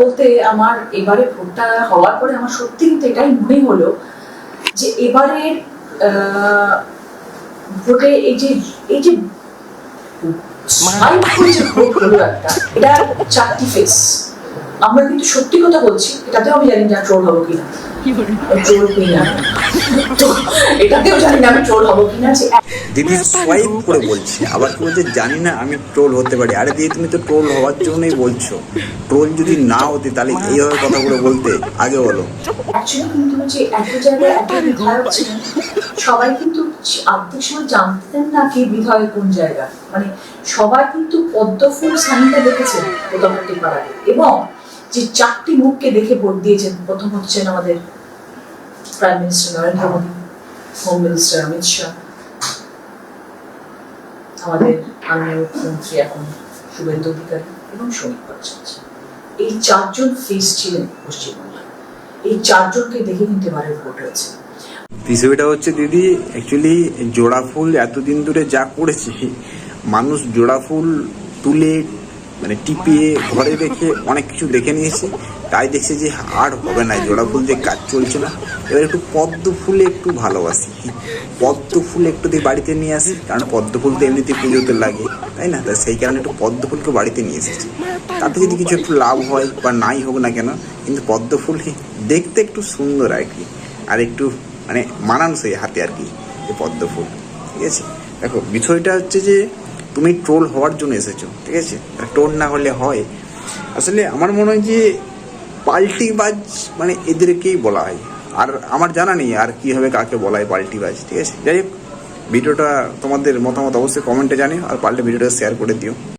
বলতে আমার এবারে ভোটটা হওয়ার পরে আমার সত্যি কিন্তু এটাই মনে হলো যে এবারের ভোটে এই যে ভোট হলো একটা, এটা 4টি ফেস। আমরা কিন্তু সত্যি কথা বলছি, এটাতেও আমি জানি না ট্রোল হবো কিনা, ট্রোল কিনা, তো এটাতেও জানি না আমি ট্রোল হবো কিনা। যে দিদি সোয়াইপ করে বলছে, আবার কি বলছে জানি না আমি ট্রোল হতে পারি। আরে দিদি তুমি তো ট্রোল হওয়ার জন্যই বলছো, ট্রোল যদি না হতে তাহলে এইভাবে কথাগুলো বলতে আগে বলো। অ্যাকচুয়ালি কিন্তু যে এত জায়গায় এত বিধায়ক ছিলেন, সবাই কিন্তু আর্ধেক সময় জানতেন না কি বিধায়ক কোন জায়গা, মানে সবাই কিন্তু পদ্মফুল সানিটা দেখেছেন মোটামুটি পাড়ায়, এবং যে 4টি মুখকে দেখে ভোট দিয়েছেন। প্রথম হচ্ছেন আমাদের prime minister Narendra Modi, home minister Amit Shah, আমাদের মাননীয় মুখ্যমন্ত্রী এখন শুভেন্দু অধিকারী এবং শ্রমিক ভট্টাচার্য। এই 4জন ফেস ছিলেন পশ্চিমবাংলায়। এই 4জনকে দেখে কিন্তু এবারে ভোট হয়েছে। বিষয়টা হচ্ছে দিদি, অ্যাকচুয়ালি জোড়া ফুল এতদিন ধরে যা করেছে, মানুষ জোড়া ফুল তুলে মানে টিপিয়ে ঘরে রেখে অনেক কিছু দেখে নিয়েছে, তাই দেখছে যে আর হবে না, জোড়া ফুল যে কাজ চলছে না, এবার একটু পদ্ম ফুলে একটু ভালোবাসি, পদ্ম ফুল একটু দিয়ে বাড়িতে নিয়ে আসি, কারণ পদ্ম ফুল তো এমনিতে পুজোতে লাগে, তাই না? তাই সেই কারণে একটু পদ্ম ফুলকে বাড়িতে নিয়ে এসেছি। তাতে যদি কিছু একটু লাভ হয় বা নাই হোক না কেন, কিন্তু পদ্ম ফুল দেখতে একটু সুন্দর আর কি, আর একটু মানে মানানসই হাতে আর কি, যে পদ্ম ফুল। ঠিক আছে, দেখো বিষয়টা হচ্ছে যে তুমি ট্রোল হওয়ার জন্য এসেছো, ঠিক আছে? ট্রোল না হলে হয়, আসলে আমার মনে হয় যে পাল্টিবাজ মানে এদেরকেই বলা হয়, আর আমার জানা নেই আর কীভাবে কাকে বলা হয় পাল্টিবাজ। ঠিক আছে, যাই হোক, ভিডিওটা তোমাদের মতামত অবশ্যই কমেন্টে জানিও, আর পাল্টে ভিডিওটা শেয়ার করে দিও।